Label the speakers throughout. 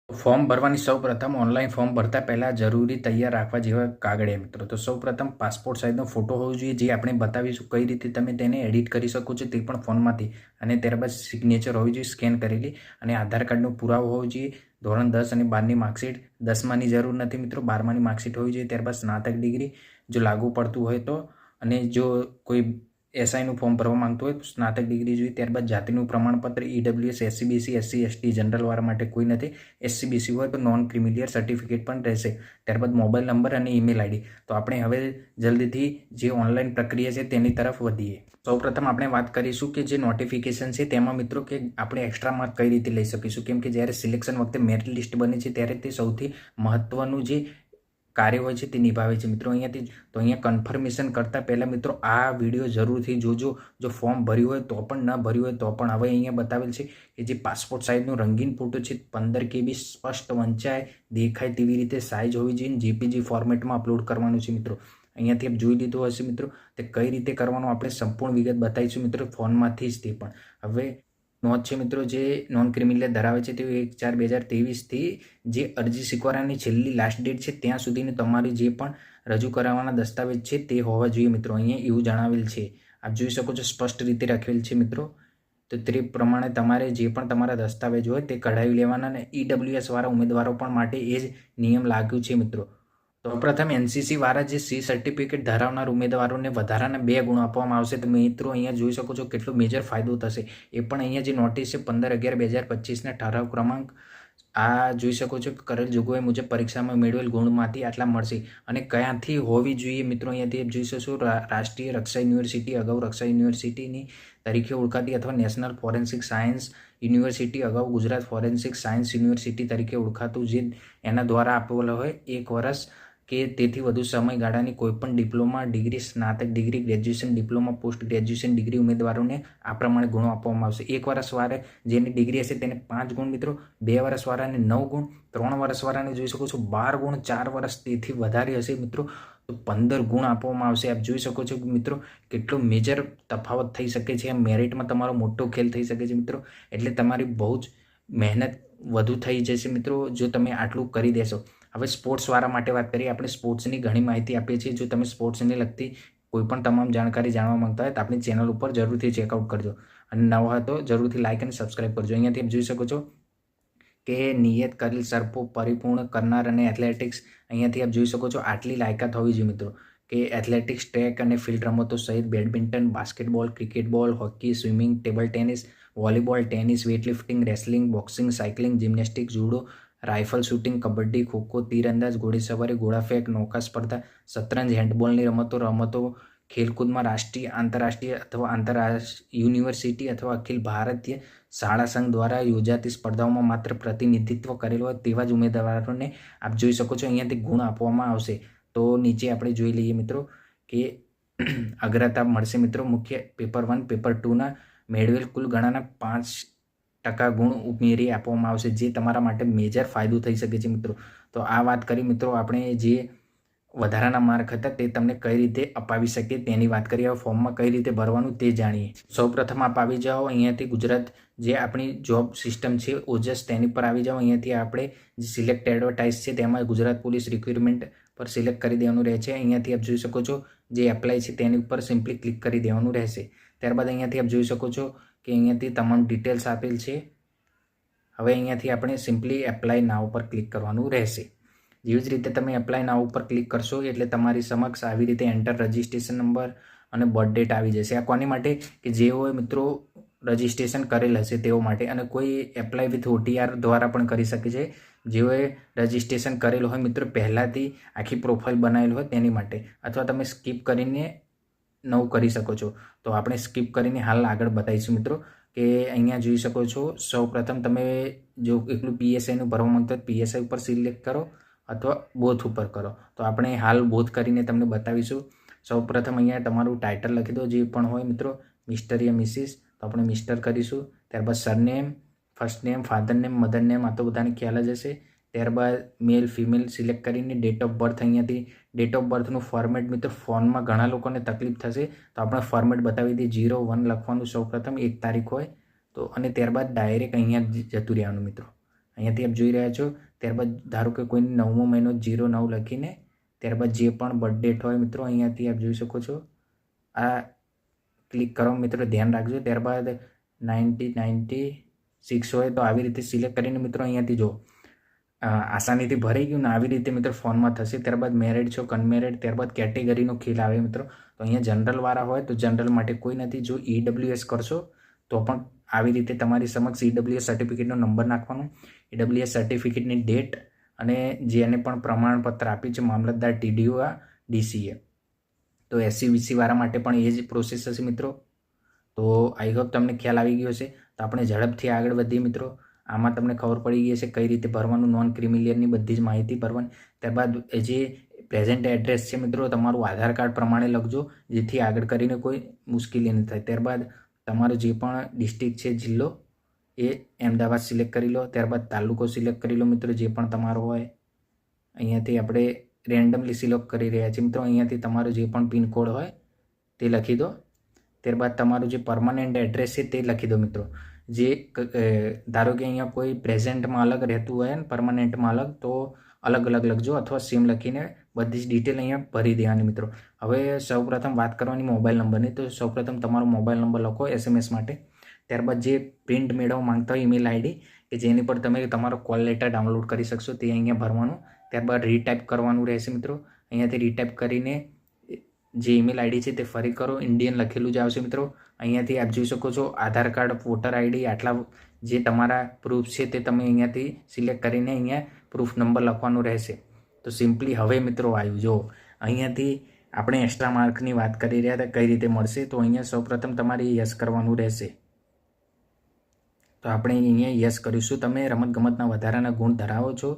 Speaker 1: Form ભરવાની સૌપ્રથમ online form ભરતા પહેલાં જરૂરી તૈયાર રાખવા જેવા કાગળિયા મિત્રો. તો સૌપ્રથમ પાસપોર્ટ સાઇઝનો ફોટો હોવો જોઈએ, જે આપણે બતાવીશું કઈ રીતે તમે તેને એડિટ કરી શકો છો તે પણ ફોનમાંથી. અને ત્યારબાદ સિગ્નેચર હોવી જોઈએ સ્કેન કરેલી, અને આધાર કાર્ડનો પુરાવો હોવો જોઈએ. ધોરણ 10 અને 12ની માર્કશીટ, 10માની જરૂર નથી મિત્રો, 12માની માર્કશીટ હોવી જોઈએ. ત્યારબાદ સ્નાતક ડિગ્રી જો લાગુ પડતું હોય તો, અને જો કોઈ એસઆઈનું ફોર્મ ભરવા માંગતું હોય તો સ્નાતક ડિગ્રી જોઈએ. ત્યારબાદ જાતિનું પ્રમાણપત્ર, ઈડબ્લ્યુએસ, એસસીબીસી, એસસી એસટી જનરલવાળા માટે કોઈ નથી. એસસીબીસી હોય તો નોન ક્રિમિલિયર સર્ટિફિકેટ પણ રહેશે. ત્યારબાદ મોબાઈલ નંબર અને ઈમેલ આઈડી. તો આપણે હવે જલ્દીથી જે ઓનલાઈન પ્રક્રિયા છે તેની તરફ વધીએ. સૌપ્રથમ આપણે વાત કરીશું કે જે નોટિફિકેશન છે તેમાં મિત્રો કે આપણે એક્સ્ટ્રા માર્ક કઈ રીતે લઈ શકીશું, કેમ કે જ્યારે સિલેક્શન વખતે મેરિટ લિસ્ટ બને છે ત્યારે તે સૌથી મહત્વનું જે કાર્ય હોય છે તે નિભાવે છે મિત્રો. અહીંયા કન્ફર્મેશન કરતાં પહેલાં મિત્રો આ વિડીયો જરૂરથી જોજો. જો ફોર્મ ભર્યું હોય તો પણ, ન ભર્યું હોય તો પણ. હવે અહીંયા બતાવેલ છે કે જે પાસપોર્ટ સાઇઝનો રંગીન ફોટો છે 15 KB સ્પષ્ટ વંચાય દેખાય તેવી રીતે સાઇઝ હોવી જોઈએ. જેપીજી ફોર્મેટમાં અપલોડ કરવાનું છે મિત્રો. અહીંયાથી આપ જોઈ લીધું હશે મિત્રો. તે કઈ રીતે કરવાનું આપણે સંપૂર્ણ વિગત બતાવીશું મિત્રો, ફોનમાંથી જ. તે પણ હવે નોંધ છે મિત્રો, જે નોન ક્રિમિનલ ધરાવે છે તેઓ 1/4/2023થી જે અરજી સ્વીકારવાની છેલ્લી લાસ્ટ ડેટ છે ત્યાં સુધીની તમારી જે પણ રજૂ કરાવવાના દસ્તાવેજ છે તે હોવા જોઈએ મિત્રો. અહીંયા એવું જણાવેલ છે, આપ જોઈ શકો છો, સ્પષ્ટ રીતે રાખેલ છે મિત્રો. તો તે પ્રમાણે તમારે જે પણ તમારા દસ્તાવેજ હોય તે કઢાવી લેવાના. અને ઈડબ્લ્યુએસ વાળા ઉમેદવારો પણ માટે એ જ નિયમ લાગ્યું છે મિત્રો. તો પ્રથમ એનસીસી વાળા જે સી સર્ટિફિકેટ ધરાવનાર ઉમેદવારોને વધારાના 2 ગુણ આપવામાં આવશે. તો મિત્રો અહીંયા જોઈ શકો છો કેટલો મેજર ફાયદો થશે. એ પણ અહીંયા જે નોટિસ છે 15/11/2025ના ઠરાવ ક્રમાંક આ જોઈ શકો છો. કરેલ જોગવાઈ મુજબ પરીક્ષામાં મેળવેલ ગુણમાંથી આટલા મળશે. અને ક્યાંથી હોવી જોઈએ મિત્રો, અહીંયાથી જોઈ શકશો. રાષ્ટ્રીય રક્ષા યુનિવર્સિટી, અગાઉ રક્ષા યુનિવર્સિટીની તરીકે ઓળખાતી, અથવા નેશનલ ફોરેન્સિક સાયન્સ યુનિવર્સિટી, અગાઉ ગુજરાત ફોરેન્સિક સાયન્સ યુનિવર્સિટી તરીકે ઓળખાતું, જે એના દ્વારા આપેલો હોય 1 વર્ષ કે તેથી વધુ સમયગાળાની કોઈપણ ડિપ્લોમા ડિગ્રી, સ્નાતક degree, graduation, diploma, post graduation degree ઉમેદવારોને આ પ્રમાણે ગુણો આપવામાં આવશે. 1 વર્ષવાળા જેની ડિગ્રી હશે તેને 5 ગુણ મિત્રો, 2 વર્ષવાળાને 9 ગુણ, 3 વર્ષવાળાને જોઈ શકો છો 12 ગુણ, 4 વર્ષ તેથી વધારે હશે મિત્રો તો 15 ગુણ આપવામાં આવશે. આપ જોઈ શકો છો મિત્રો કેટલો મેજર તફાવત થઈ શકે છે. મેરિટમાં તમારો મોટો ખેલ થઈ શકે છે મિત્રો. એટલે તમારી બહુ જ મહેનત વધુ થઈ જશે મિત્રો જો તમે આટલું કરી દેશો. હવે સ્પોર્ટ્સવાળા માટે વાત કરીએ. આપણે સ્પોર્ટ્સની ઘણી માહિતી આપીએ છીએ. જો તમે સ્પોર્ટ્સને લગતી કોઈપણ તમામ જાણકારી જાણવા માંગતા હોય તો આપણી ચેનલ ઉપર જરૂરથી ચેકઆઉટ કરજો. અને નવા હોય તો જરૂરથી લાઇક અને સબસ્ક્રાઈબ કરજો. અહીંયાથી આપ જોઈ શકો છો કે નિયત કરેલ શરતો પરિપૂર્ણ કરનાર અને એથ્લેટિક્સ, અહીંયાથી આપ જોઈ શકો છો આટલી લાયકાત હોવી જોઈએ મિત્રો, કે એથ્લેટિક્સ, ટ્રેક અને ફિલ્ડ રમતો સહિત badminton, basketball, ક્રિકેટબોલ, hockey, swimming, table tennis, volleyball, tennis, weightlifting, wrestling, boxing, cycling, gymnastics, judo, rifle shooting, kabaddi, kho kho, તીરંદાજ, ઘોડેસવારી, ઘોડાફેંક, નૌકા સ્પર્ધા, શતરંજ, હેન્ડબોલની રમતો ખેલકૂદમાં રાષ્ટ્રીય, આંતરરાષ્ટ્રીય અથવા યુનિવર્સિટી અથવા અખિલ ભારતીય શાળા સંઘ દ્વારા યોજાતી સ્પર્ધાઓમાં માત્ર પ્રતિનિધિત્વ કરેલ હોય તેવા જ ઉમેદવારોને આપ જોઈ શકો છો અહીંયાથી ગુણ આપવામાં આવશે. તો નીચે આપણે જોઈ લઈએ મિત્રો કે અગ્રતા મળશે મિત્રો. મુખ્ય પેપર 1, પેપર 2ના મેળવેલ કુલ ગણાના 5% ગુણ ઉમેરી આપવામાં આવશે, જે તમારા માટે મેજર ફાયદો થઈ શકે છે મિત્રો. તો આ વાત કરી મિત્રો આપણે જે વધારાના માર્ક હતા તે તમને કઈ રીતે અપાવી શકીએ તેની વાત કરીએ. હવે ફોર્મમાં કઈ રીતે ભરવાનું તે જાણીએ. સૌપ્રથમ આપ આવી જાઓ અહીંયાથી ગુજરાત જે આપણી જોબ સિસ્ટમ છે ઓજસ તેની પર આવી જાઓ. અહીંયાથી આપણે જે સિલેક્ટ એડવર્ટાઇઝ છે તેમાં ગુજરાત પોલીસ રિક્રુટમેન્ટ પર સિલેક્ટ કરી દેવાનું રહે છે. અહીંયાથી આપ જોઈ શકો છો જે એપ્લાય છે તેની ઉપર સિમ્પલી ક્લિક કરી દેવાનું રહેશે. ત્યારબાદ અહીંયાથી આપ જોઈ શકો છો કે અહીંયાથી તમામ ડિટેલ્સ આપેલ છે. હવે અહીંયાથી આપણે સિમ્પલી એપ્લાય નાવ પર ક્લિક કરવાનું રહેશે. જેવી જ રીતે તમે એપ્લાય નાવ ઉપર ક્લિક કરશો એટલે તમારી સમક્ષ આવી રીતે એન્ટર રજિસ્ટ્રેશન નંબર અને બર્થ ડેટ આવી જશે. આ કોની માટે? કે જેઓએ મિત્રો રજિસ્ટ્રેશન કરેલ હશે તેઓ માટે. અને કોઈ એપ્લાય વિથ OTR દ્વારા પણ કરી શકે છે. જેઓએ રજિસ્ટ્રેશન કરેલું હોય મિત્રો, પહેલાંથી આખી પ્રોફાઇલ બનાવેલી હોય તેની માટે. અથવા તમે સ્કીપ કરીને નવું કરી શકો છો. તો આપણે સ્કીપ કરીને હાલ આગળ બતાવીશું મિત્રો કે અહીંયા જોઈ શકો છો. સૌપ્રથમ તમે જો એકલું PSIનું ભરવા માંગતો હોય PSI ઉપર સિલેક્ટ કરો અથવા બોથ ઉપર કરો. તો આપણે હાલ બોથ કરીને તમને બતાવીશું. સૌપ્રથમ અહીંયા તમારું ટાઇટલ લખી દો જે પણ હોય મિત્રો, મિસ્ટર યા મિસિસ. તો આપણે મિસ્ટર કરીશું. ત્યારબાદ surname, first name, father name, mother name, આ તો બધાને ખ્યાલ જ હશે. ત્યારબાદ મેલ ફિમેલ સિલેક્ટ કરીને ડેટ ઓફ બર્થ, અહીંયાથી ડેટ ઓફ બર્થનું ફોર્મેટ મિત્રો ફોનમાં ઘણા લોકોને તકલીફ થશે તો આપણે ફોર્મેટ બતાવી દઈએ. 01 લખવાનું સૌપ્રથમ, 1 તારીખ હોય તો, અને ત્યારબાદ ડાયરેક્ટ અહીંયા જતું રહેવાનું મિત્રો. અહીંયાથી આપ જોઈ રહ્યા છો. ત્યારબાદ ધારો કે કોઈને 9મો મહિનો 09 લખીને ત્યારબાદ જે પણ બર્થ ડેટ હોય મિત્રો અહીંયાથી આપ જોઈ શકો છો. આ ક્લિક કરો મિત્રો, ધ્યાન રાખજો. ત્યારબાદ 1996 હોય તો આવી રીતે સિલેક્ટ કરીને મિત્રો અહીંયાથી જો આસાનીથી ભરાઈ ગયું ને આવી રીતે મિત્રો ફોનમાં થશે. ત્યારબાદ મેરિડ છો અનમેરિડ, ત્યારબાદ કેટેગરીનો ખેલ આવે મિત્રો. તો અહીંયા જનરલવાળા હોય તો જનરલ માટે કોઈ નથી. જો EWS કરશો તો પણ આવી રીતે તમારી સમક્ષ EWS સર્ટિફિકેટનો નંબર નાખવાનો, EWS સર્ટિફિકેટની ડેટ અને જેને પણ પ્રમાણપત્ર આપ્યું છે મામલતદાર, TDO, DCA. તો SC/BC વાળા માટે પણ એ જ પ્રોસેસ હશે મિત્રો. તો આઈ હોપ તમને ખ્યાલ આવી ગયો હશે. તો આપણે ઝડપથી આગળ વધીએ મિત્રો. આમાં તમને ખબર પડી ગઈ હશે કઈ રીતે ભરવાનું, નોન ક્રિમિલિયરની બધી જ માહિતી ભરવાની. ત્યારબાદ જે પ્રેઝન્ટ એડ્રેસ છે મિત્રો તમારું આધાર કાર્ડ પ્રમાણે લખજો, જેથી આગળ કરીને કોઈ મુશ્કેલી નહીં થાય. ત્યારબાદ તમારો જે પણ ડિસ્ટ્રિક્ટ છે, જિલ્લો, એ અમદાવાદ સિલેક્ટ કરી લો. ત્યારબાદ તાલુકો સિલેક્ટ કરી લો મિત્રો, જે પણ તમારો હોય. અહીંયાથી આપણે રેન્ડમલી સિલેક્ટ કરી રહ્યા છીએ મિત્રો. અહીંયાથી તમારો જે પણ પિનકોડ હોય તે લખી દો. ત્યારબાદ તમારું જે પરમાનન્ટ એડ્રેસ છે તે લખી દો મિત્રો. જે ધારો કે અહીંયા કોઈ પ્રેઝન્ટમાં અલગ રહેતું હોય ને પરમાનન્ટમાં અલગ, તો અલગ અલગ લખજો અથવા સેમ લખીને બધી જ ડિટેલ અહીંયા ભરી દેવાની મિત્રો. હવે સૌપ્રથમ વાત કરવાની મોબાઈલ નંબરની. તો સૌપ્રથમ તમારો મોબાઈલ નંબર લખો SMS માટે. ત્યારબાદ જે પ્રિન્ટ મેળવવા માંગતા હોય ઈમેલ ID કે જેની પર તમે તમારો કોલ લેટર ડાઉનલોડ કરી શકશો તે અહીંયા ભરવાનું. ત્યારબાદ રીટાઈપ કરવાનું રહેશે મિત્રો. અહીંયાથી રીટાઈપ કરીને જે ઈમેલ ID છે તે ફરી કરો, ઇન્ડિયન લખેલું જ આવશે મિત્રો. અહીંયાથી આપ જોઈ શકો છો આધાર કાર્ડ, વોટર ID, આટલા જે તમારા પ્રૂફ છે તે તમે અહીંયાથી સિલેક્ટ કરીને અહીંયા પ્રૂફ નંબર લખવાનું રહેશે. તો સિમ્પલી હવે મિત્રો આવ્યું. જો અહીંયાથી આપણે એક્સ્ટ્રા માર્કની વાત કરી રહ્યા હતા કઈ રીતે મળશે. તો અહીંયા સૌપ્રથમ તમારે યસ કરવાનું રહેશે. તો આપણે અહીંયા યસ કરીશું. તમે રમતગમતના વધારાના ગુણ ધરાવો છો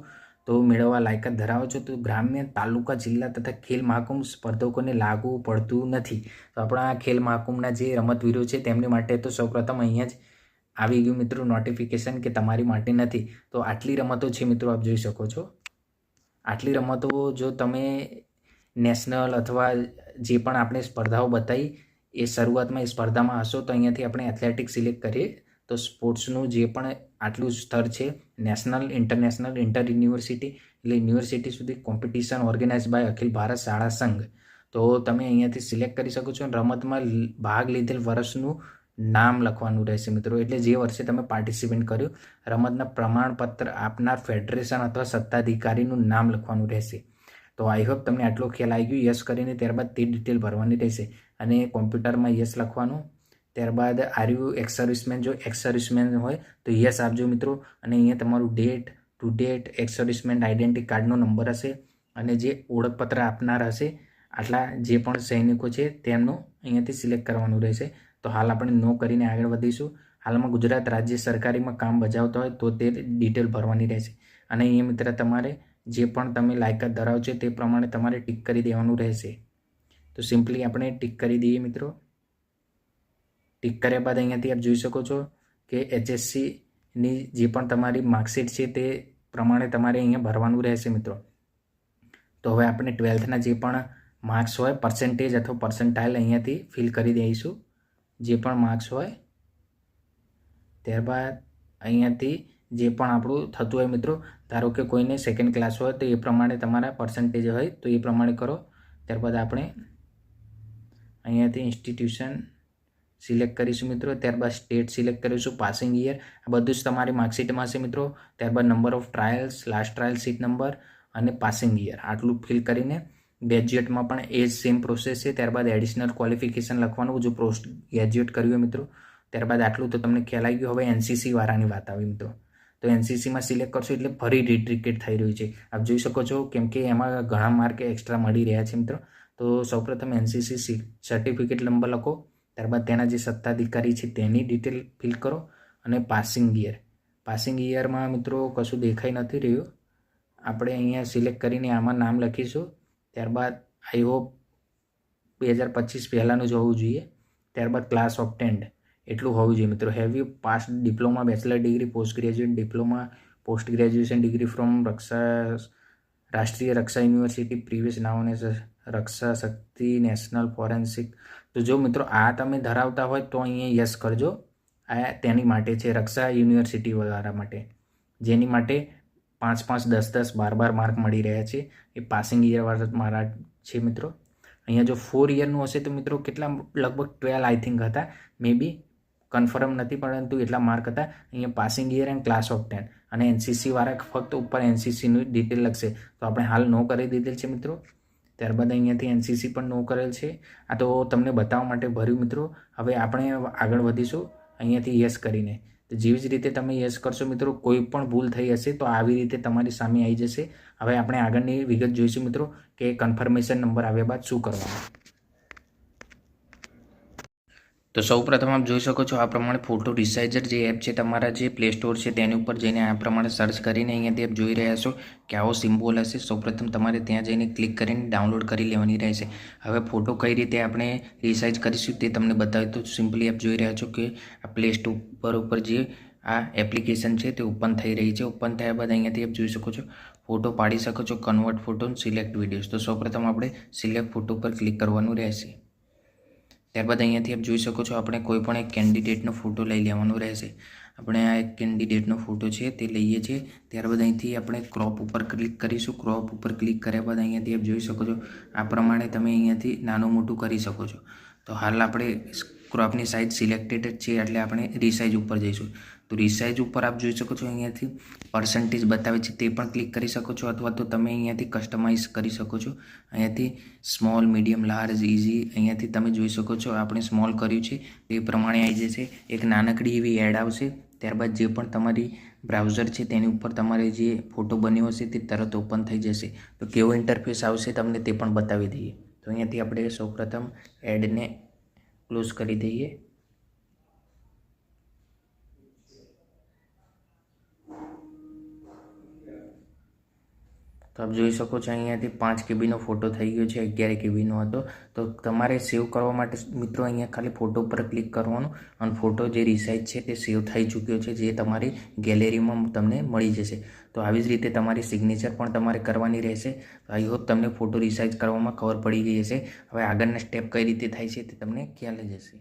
Speaker 1: તો મેળવવા લાયકાત ધરાવો છો તો ગ્રામ્ય, તાલુકા, જિલ્લા તથા ખેલ મહાકુંભ સ્પર્ધકોને લાગુ પડતું નથી. તો આપણા ખેલ મહાકુંભના જે રમતવીરો છે તેમની માટે તો સૌપ્રથમ અહીંયા જ આવી ગયું મિત્રો નોટિફિકેશન કે તમારી માટે નથી. તો આટલી રમતો છે મિત્રો, આપ જોઈ શકો છો. આટલી રમતો જો તમે નેશનલ અથવા જે પણ આપણે સ્પર્ધાઓ બતાવી એ શરૂઆતમાં એ સ્પર્ધામાં હશો તો અહીંયાથી આપણે એથ્લેટિક્સ સિલેક્ટ કરીએ તો સ્પોર્ટ્સનું જે પણ આટલું સ્તર છે, નેશનલ, ઇન્ટરનેશનલ, ઇન્ટર યુનિવર્સિટી એટલે યુનિવર્સિટી સુધી કોમ્પિટિશન ઓર્ગેનાઇઝ બાય અખિલ ભારત શાળા સંઘ. તો તમે અહીંયાથી સિલેક્ટ કરી શકો છો. રમતમાં ભાગ લીધેલ વર્ષનું નામ લખવાનું રહેશે મિત્રો. એટલે જે વર્ષે તમે પાર્ટિસિપેટ કર્યું, રમતના પ્રમાણપત્ર આપનાર ફેડરેશન અથવા સત્તાધિકારીનું નામ લખવાનું રહેશે. તો આઈ હોપ તમને આટલો ખ્યાલ આવી ગયો. યસ કરીને ત્યારબાદ તે ડિટેલ ભરવાની રહેશે અને કોમ્પ્યુટરમાં યસ લખવાનું. ત્યારબાદ આર યુ એક્સ સર્વિસમેન, જો એક્સ સર્વિસમેન હોય તો યસ આપજો મિત્રો. અને અહીંયા તમારું date to date, x servicemen identity કાર્ડનો નંબર હશે અને જે ઓળખપત્ર આપનાર હશે આટલા જે પણ સૈનિકો છે તેમનું અહીંયાથી સિલેક્ટ કરવાનું રહેશે. તો હાલ આપણે નો કરીને આગળ વધીશું. હાલમાં ગુજરાત રાજ્ય સરકારીમાં કામ બજાવતા હોય તો તે ડિટેલ ભરવાની રહેશે. અને અહીંયા મિત્ર તમારે જે પણ તમે લાયકાત ધરાવો છો તે પ્રમાણે તમારે ટિક કરી દેવાનું રહેશે. તો સિમ્પલી આપણે ટિક કરી દઈએ મિત્રો. ટિક કર્યા બાદ અહીંયાથી આપ જોઈ શકો છો કે HSCની જે પણ તમારી માર્કશીટ છે તે પ્રમાણે તમારે અહીંયા ભરવાનું રહેશે મિત્રો. તો હવે આપણે 12થના જે પણ માર્ક્સ હોય, પર્સન્ટેજ અથવા પર્સન્ટાઇલ અહીંયાથી ફિલ કરી દઈશું જે પણ માર્ક્સ હોય. ત્યારબાદ અહીંયાથી જે પણ આપણું થતું હોય મિત્રો, ધારો કે કોઈને સેકન્ડ ક્લાસ હોય તો એ પ્રમાણે તમારા પર્સન્ટેજ હોય તો એ પ્રમાણે કરો. ત્યારબાદ આપણે અહીંયાથી ઇન્સ્ટિટ્યુશન સિલેક્ટ કરીશું મિત્રો. ત્યારબાદ સ્ટેટ સિલેક્ટ કરીશું, પાસિંગ યર, આ બધું જ તમારી માર્કશીટમાં છે મિત્રો. ત્યારબાદ number of trials, last trial seat number અને પાસિંગ યર આટલું ફિલ કરીને ગ્રેજ્યુએટમાં પણ એ જ સેમ પ્રોસેસ છે. ત્યારબાદ એડિશનલ ક્વોલિફિકેશન લખવાનું જો પોસ્ટ ગ્રેજ્યુએટ કર્યું હોય મિત્રો. ત્યારબાદ આટલું તો તમને ખ્યાલ આવી ગયો. હવે NCC વાળાની વાત આવી મિત્રો. તો NCCમાં સિલેક્ટ કરશો એટલે ફરી રીટ્રિકેટ થઈ રહ્યું છે. આપ જોઈ શકો છો કેમ કે એમાં ઘણા માર્ક એક્સ્ટ્રા મળી રહ્યા છે મિત્રો. તો સૌપ્રથમ NCC સર્ટિફિકેટ નંબર લખો. ત્યારબાદ તેના જે સત્તાધિકારી છે તેની ડિટેલ ફિલ કરો અને પાસિંગ યર. પાસિંગ યરમાં મિત્રો કશું દેખાઈ નથી રહ્યું. આપણે અહીંયા સિલેક્ટ કરીને આમાં નામ લખીશું. ત્યારબાદ આઈ હોપ 2025 પહેલાંનું જ હોવું જોઈએ. ત્યારબાદ ક્લાસ ઓબ્ટેન્ડ એટલું હોવું જોઈએ મિત્રો. Have you pass diploma, bachelor degree, post graduate diploma, post graduation degree from રાષ્ટ્રીય રક્ષા યુનિવર્સિટી, પ્રીવિયસ નાઓને રક્ષા શક્તિ, નેશનલ ફોરેન્સિક. તો જો મિત્રો આ તમે ધરાવતા હોય તો અહીંયા યસ કરજો. આ તેની માટે છે, રક્ષા યુનિવર્સિટી વાળા માટે. જેની માટે 5-5, 10-10, 12-12 માર્ક મળી રહ્યા છે. એ પાસિંગ યરવાળા મારા છે મિત્રો. અહીંયા જો 4 યરનું હશે તો મિત્રો કેટલા, લગભગ 12 આઈ થિંક હતા, મે બી કન્ફર્મ નથી, પરંતુ એટલા માર્ક હતા. અહીંયા passing year and class of 10 અને એનસીસી વાળા ફક્ત ઉપર એનસીસીનું ડિટેલ લખશે, તો આપણે હાલ નો કરી દીધેલ છે મિત્રો. ત્યારબાદ અહીંયાથી એનસીસી પણ નો કરેલ છે. આ તો તમને બતાવવા માટે ભર્યું મિત્રો. હવે આપણે આગળ વધીશું અહીંયાથી યસ કરીને. તો જેવી જ રીતે તમે યસ કરશો મિત્રો, કોઈ પણ ભૂલ થઈ હશે તો આવી રીતે તમારી સામે આવી જશે. હવે આપણે આગળની વિગત જોઈશું મિત્રો કે કન્ફર્મેશન નંબર આવ્યા બાદ શું કરવાનું. તો સૌપ્રથમ આપ જોઈ શકો છો આ પ્રમાણે ફોટો રિસાઇઝર જે એપ છે તમારા જે પ્લે સ્ટોર છે તેની ઉપર જઈને આ પ્રમાણે સર્ચ કરીને અહીંયાથી આપ જોઈ રહ્યા છો કે આવો સિમ્બોલ હશે. સૌપ્રથમ તમારે ત્યાં જઈને ક્લિક કરીને ડાઉનલોડ કરી લેવાની રહેશે. હવે ફોટો કઈ રીતે આપણે રિસાઇઝ કરીશું તે તમને બતાવી. તો સિમ્પલી આપ જોઈ રહ્યા છો કે આ પ્લે સ્ટોર ઉપર જે આ એપ્લિકેશન છે તે ઓપન થઈ રહી છે. ઓપન થયા બાદ અહીંયાથી આપ જોઈ શકો છો ફોટો પાડી શકો છો, કન્વર્ટ ફોટો, સિલેક્ટ વિડીયોઝ. તો સૌપ્રથમ આપણે સિલેક્ટ ફોટો પર ક્લિક કરવાનું રહેશે. ત્યારબાદ અહીંયાથી આપ જોઈ શકો છો આપણે કોઈ પણ એક કેન્ડિડેટનો ફોટો લઈ લેવાનો રહેશે. આપણે આ એક કેન્ડિડેટનો ફોટો છે તે લઈએ છીએ. ત્યારબાદ અહીંથી આપણે ક્રોપ ઉપર ક્લિક કરીશું. ક્રોપ ઉપર ક્લિક કર્યા બાદ અહીંયાથી આપ જોઈ શકો છો આ પ્રમાણે તમે અહીંયાથી નાનું મોટું કરી શકો છો. તો હાલ આપણે ક્રોપની સાઇઝ સિલેક્ટેડ જ છે એટલે આપણે રીસાઇઝ ઉપર જઈશું. તો રીસાઇઝ ઉપર આપ જોઈ શકો છો અહીંયાથી પર્સન્ટેજ બતાવે છે તે પણ ક્લિક કરી શકો છો, અથવા તો તમે અહીંયાથી કસ્ટમાઇઝ કરી શકો છો. અહીંયાથી સ્મોલ, મીડિયમ, લાર્જ, ઇઝી અહીંયાથી તમે જોઈ શકો છો આપણે સ્મોલ કર્યું છે તે પ્રમાણે આવી જશે. એક નાનકડી એવી એડ આવશે. ત્યારબાદ જે પણ તમારી બ્રાઉઝર છે તેની ઉપર તમારે જે ફોટો બન્યો હશે તે તરત ઓપન થઈ જશે. તો કેવો ઇન્ટરફેસ આવશે તમને તે પણ બતાવી દઈએ. તો અહીંયાથી આપણે સૌપ્રથમ એડને ક્લોઝ કરી દઈએ. તો આપ જોઈ શકો છો અહીંયાથી 5 કેબીનો ફોટો થઈ ગયો છે, 11 કેબીનો હતો. તો તમારે સેવ કરવા માટે મિત્રો અહીંયા ખાલી ફોટો પર ક્લિક કરવાનું અને ફોટો જે રિસાઇઝ છે તે સેવ થઈ ચૂક્યો છે, જે તમારી ગેલેરીમાં તમને મળી જશે. તો આવી જ રીતે તમારી સિગ્નેચર પણ તમારે કરવાની રહેશે. આઈ હોપ તમને ફોટો રિસાઇઝ કરવામાં ખબર પડી ગઈ હશે. હવે આગળના સ્ટેપ કઈ રીતે થાય છે તે તમને ખ્યાલ જ હશે.